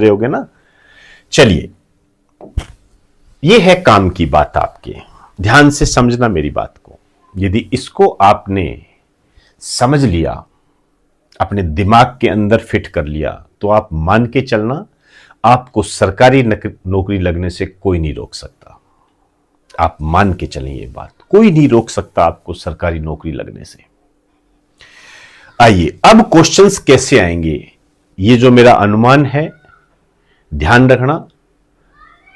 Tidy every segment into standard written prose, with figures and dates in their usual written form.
रहे होगे ना। चलिए, ये है काम की बात आपके। ध्यान से समझना मेरी बात को। यदि इसको आपने समझ लिया, अपने दिमाग के अंदर फिट कर लिया, तो आप मान के चलना, आपको सरकारी नौकरी लगने से कोई नहीं रोक सकता। आप मान के चलें ये बात, कोई नहीं रोक सकता आपको सरकारी नौकरी लगने से। आइए, अब क्वेश्चंस कैसे आएंगे, ये जो मेरा अनुमान है, ध्यान रखना,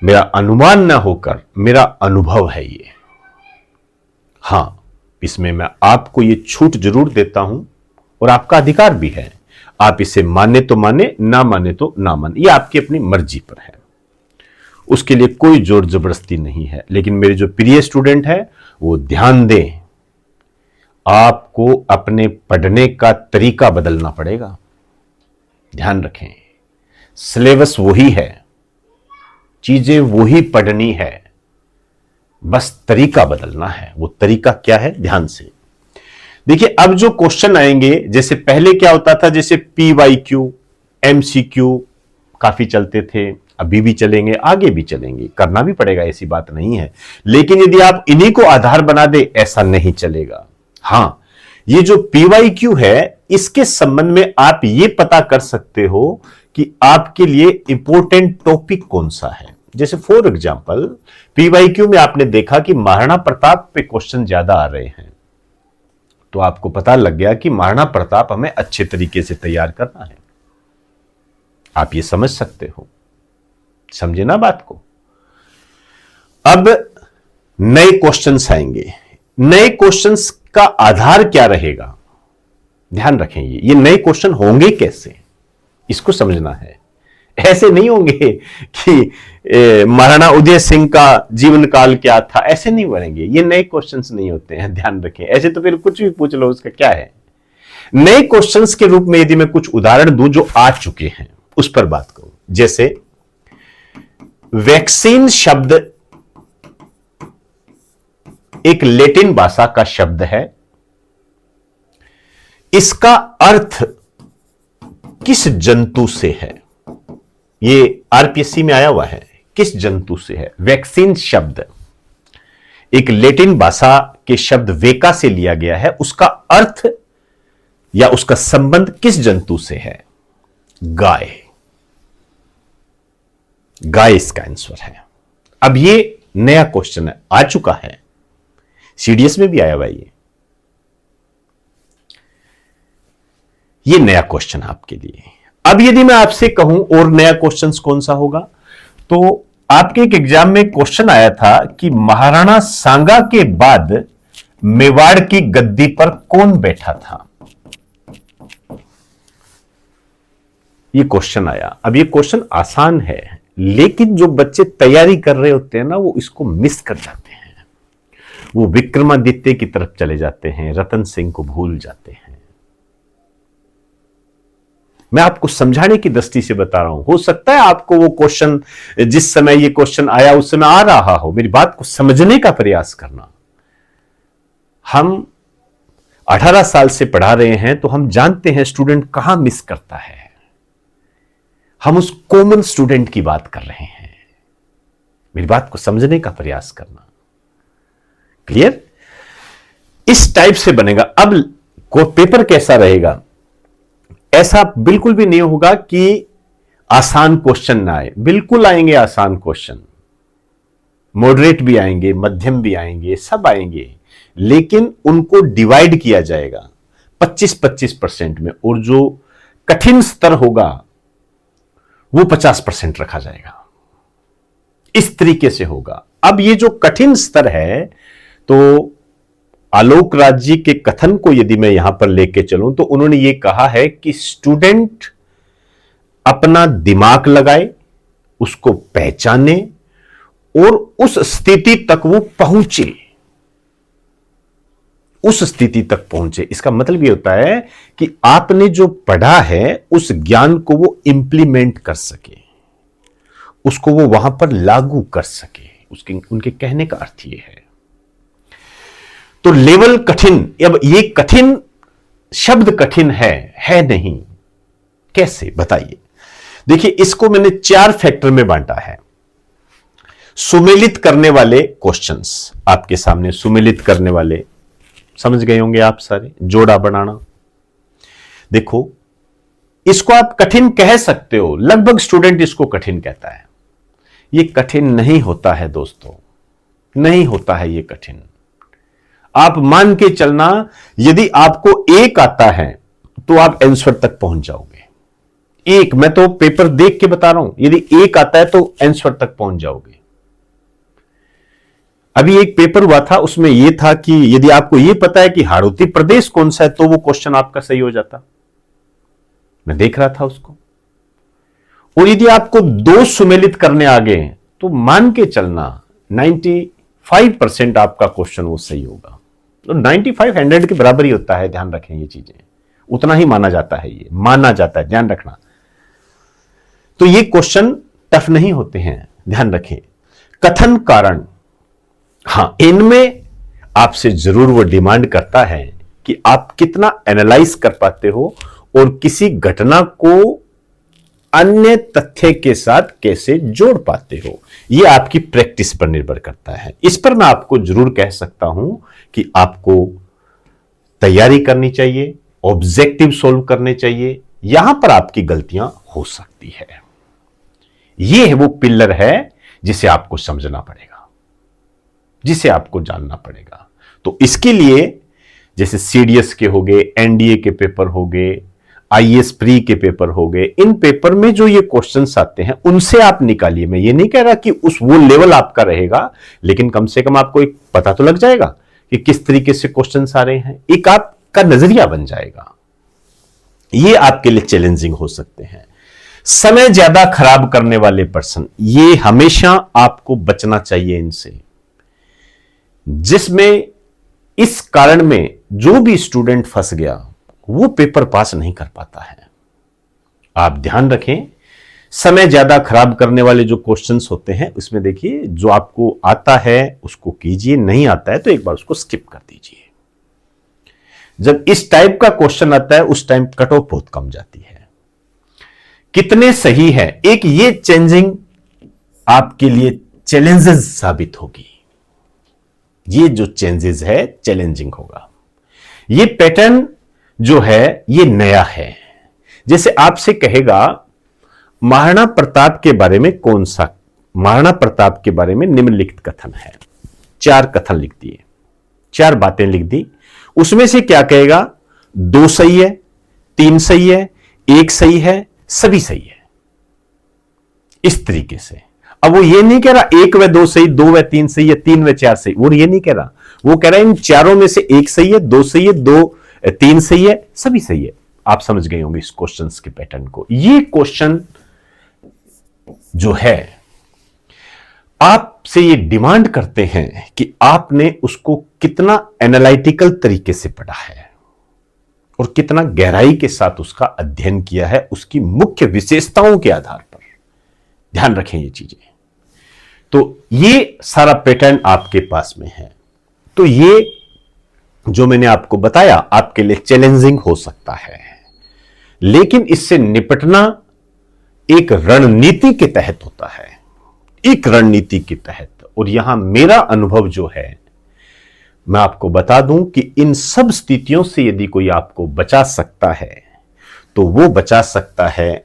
मेरा अनुमान ना होकर मेरा अनुभव है ये। हां, इसमें मैं आपको ये छूट जरूर देता हूं और आपका अधिकार भी है। आप इसे माने तो माने, ना माने तो ना माने, ये आपकी अपनी मर्जी पर है। उसके लिए कोई जोर जबरदस्ती नहीं है। लेकिन मेरे जो प्रिय स्टूडेंट है वो ध्यान दें, आपको अपने पढ़ने का तरीका बदलना पड़ेगा। ध्यान रखें, सिलेबस वही है, चीजें वही पढ़नी है, बस तरीका बदलना है। वो तरीका क्या है, ध्यान से देखिए। अब जो क्वेश्चन आएंगे, जैसे पहले क्या होता था, जैसे PYQ, MCQ काफी चलते थे, अभी भी चलेंगे, आगे भी चलेंगे, करना भी पड़ेगा, ऐसी बात नहीं है। लेकिन यदि आप इन्हीं को आधार बना दे, ऐसा नहीं चलेगा। हां, ये जो PYQ है, इसके संबंध में आप ये पता कर सकते हो कि आपके लिए इंपॉर्टेंट टॉपिक कौन सा है। जैसे फॉर एग्जांपल, PYQ में आपने देखा कि महाराणा प्रताप पे क्वेश्चन ज्यादा आ रहे हैं, तो आपको पता लग गया कि महाराणा प्रताप हमें अच्छे तरीके से तैयार करना है। आप ये समझ सकते हो, समझे ना बात को। अब नए क्वेश्चंस आएंगे। नए क्वेश्चंस का आधार क्या रहेगा, ध्यान रखें। ये नए क्वेश्चन होंगे कैसे, इसको समझना है। ऐसे नहीं होंगे कि महाराणा उदय सिंह का जीवन काल क्या था, ऐसे नहीं बनेंगे। ये नए क्वेश्चंस नहीं होते हैं, ध्यान रखें। ऐसे तो फिर कुछ भी पूछ लो, उसका क्या है। नए क्वेश्चंस के रूप में यदि मैं कुछ उदाहरण दूं जो आ चुके हैं, उस पर बात करूं। जैसे वैक्सीन शब्द एक लैटिन भाषा का शब्द है, इसका अर्थ किस जंतु से है। ये RPSC में आया हुआ है, किस जंतु से है। वैक्सीन शब्द एक लैटिन भाषा के शब्द वेका से लिया गया है, उसका अर्थ या उसका संबंध किस जंतु से है, गाय। गाय इसका आंसर है। अब ये नया क्वेश्चन है, आ चुका है, CDS में भी आया हुआ ये नया क्वेश्चन आपके लिए। अब यदि मैं आपसे कहूं और नया क्वेश्चन कौन सा होगा, तो आपके एक एग्जाम में क्वेश्चन आया था कि महाराणा सांगा के बाद मेवाड़ की गद्दी पर कौन बैठा था। ये क्वेश्चन आया। अब ये क्वेश्चन आसान है, लेकिन जो बच्चे तैयारी कर रहे होते हैं ना, वो इसको मिस कर जाते हैं। वो विक्रमादित्य की तरफ चले जाते हैं, रतन सिंह को भूल जाते हैं। मैं आपको समझाने की दृष्टि से बता रहा हूं। हो सकता है आपको वो क्वेश्चन, जिस समय ये क्वेश्चन आया उस समय आ रहा हो। मेरी बात को समझने का प्रयास करना। हम 18 साल से पढ़ा रहे हैं, तो हम जानते हैं स्टूडेंट कहां मिस करता है। हम उस कॉमन स्टूडेंट की बात कर रहे हैं। मेरी बात को समझने का प्रयास करना। क्लियर? इस टाइप से बनेगा। अब पेपर कैसा रहेगा, ऐसा बिल्कुल भी नहीं होगा कि आसान क्वेश्चन ना आए। बिल्कुल आएंगे आसान क्वेश्चन, मॉडरेट भी आएंगे, मध्यम भी आएंगे, सब आएंगे, लेकिन उनको डिवाइड किया जाएगा 25-25% में, और जो कठिन स्तर होगा वो 50% रखा जाएगा। इस तरीके से होगा। अब ये जो कठिन स्तर है, तो आलोक राज जी के कथन को यदि मैं यहां पर लेके चलूं, तो उन्होंने ये कहा है कि स्टूडेंट अपना दिमाग लगाए, उसको पहचाने और उस स्थिति तक वो पहुंचे, उस स्थिति तक पहुंचे। इसका मतलब ये होता है कि आपने जो पढ़ा है उस ज्ञान को वो इंप्लीमेंट कर सके, उसको वो वहां पर लागू कर सके। उनके कहने का अर्थ ये है। तो लेवल कठिन, अब ये कठिन शब्द कठिन है नहीं, कैसे बताइए। देखिए, इसको मैंने 4 फैक्टर में बांटा है। सुमेलित करने वाले क्वेश्चंस आपके सामने, सुमेलित करने वाले समझ गए होंगे आप सारे, जोड़ा बनाना। देखो, इसको आप कठिन कह सकते हो, लगभग स्टूडेंट इसको कठिन कहता है। ये कठिन नहीं होता है दोस्तों, नहीं होता है ये कठिन। आप मान के चलना, यदि आपको एक आता है तो आप आंसर तक पहुंच जाओगे। एक, मैं तो पेपर देख के बता रहा हूं, यदि एक आता है तो आंसर तक पहुंच जाओगे। अभी एक पेपर हुआ था, उसमें यह था कि यदि आपको यह पता है कि हाड़ौती प्रदेश कौन सा है तो वो क्वेश्चन आपका सही हो जाता। मैं देख रहा था उसको। और यदि आपको 2 सुमेलित करने आ गए तो मान के चलना 95% आपका क्वेश्चन वो सही होगा। तो 95 100 के बराबर ही होता है, ध्यान रखें ये चीजें, उतना ही माना जाता है, ये माना जाता है, ध्यान रखना। तो ये क्वेश्चन टफ नहीं होते हैं, ध्यान रखें। कथन कारण, हां, इनमें आपसे जरूर वो डिमांड करता है कि आप कितना एनालाइज कर पाते हो और किसी घटना को अन्य तथ्य के साथ कैसे जोड़ पाते हो। यह आपकी प्रैक्टिस पर निर्भर करता है। इस पर मैं आपको जरूर कह सकता हूं कि आपको तैयारी करनी चाहिए, ऑब्जेक्टिव सोल्व करने चाहिए। यहां पर आपकी गलतियां हो सकती है। यह वो पिलर है जिसे आपको समझना पड़ेगा, जिसे आपको जानना पड़ेगा। तो इसके लिए जैसे सीडीएस के हो गए, एनडीए के पेपर हो गए, आईएएस प्री के पेपर हो गए, इन पेपर में जो ये क्वेश्चंस आते हैं उनसे आप निकालिए। मैं ये नहीं कह रहा कि वो लेवल आपका रहेगा, लेकिन कम से कम आपको एक पता तो लग जाएगा कि किस तरीके से क्वेश्चंस आ रहे हैं, एक आपका नजरिया बन जाएगा। ये आपके लिए चैलेंजिंग हो सकते हैं। समय ज्यादा खराब करने वाले पर्सन, ये हमेशा आपको बचना चाहिए इनसे, जिसमें इस कारण में जो भी स्टूडेंट फंस गया वो पेपर पास नहीं कर पाता है। आप ध्यान रखें, समय ज्यादा खराब करने वाले जो क्वेश्चंस होते हैं उसमें देखिए, जो आपको आता है उसको कीजिए, नहीं आता है तो एक बार उसको स्किप कर दीजिए। जब इस टाइप का क्वेश्चन आता है उस टाइम कट ऑफ बहुत कम जाती है। कितने सही है, एक ये चेंजिंग आपके लिए चैलेंजेस साबित होगी। ये जो चेंजेस है चैलेंजिंग होगा। ये पैटर्न जो है ये नया है। जैसे आपसे कहेगा महाराणा प्रताप के बारे में कौन सा, महाराणा प्रताप के बारे में निम्नलिखित कथन है। 4 कथन लिख दिए, 4 बातें लिख दी। उसमें से क्या कहेगा, 2 सही है, 3 सही है, 1 सही है, सभी सही है, इस तरीके से। अब वो ये नहीं कह रहा 1 व 2 सही, 2 व 3 सही है, 3 व 4 सही, वो ये नहीं कह रहा। वो कह रहा है इन चारों में से 1 सही है, 2 सही है, 3 सही है, सभी सही है। आप समझ गए होंगे इस क्वेश्चन के पैटर्न को। ये क्वेश्चन जो है आपसे ये डिमांड करते हैं कि आपने उसको कितना एनालिटिकल तरीके से पढ़ा है और कितना गहराई के साथ उसका अध्ययन किया है, उसकी मुख्य विशेषताओं के आधार पर। ध्यान रखें ये चीजें। तो ये सारा पैटर्न आपके पास में है। तो ये जो मैंने आपको बताया आपके लिए चैलेंजिंग हो सकता है, लेकिन इससे निपटना एक रणनीति के तहत होता है, एक रणनीति के तहत। और यहां मेरा अनुभव जो है, मैं आपको बता दूं कि इन सब स्थितियों से यदि कोई आपको बचा सकता है तो वो बचा सकता है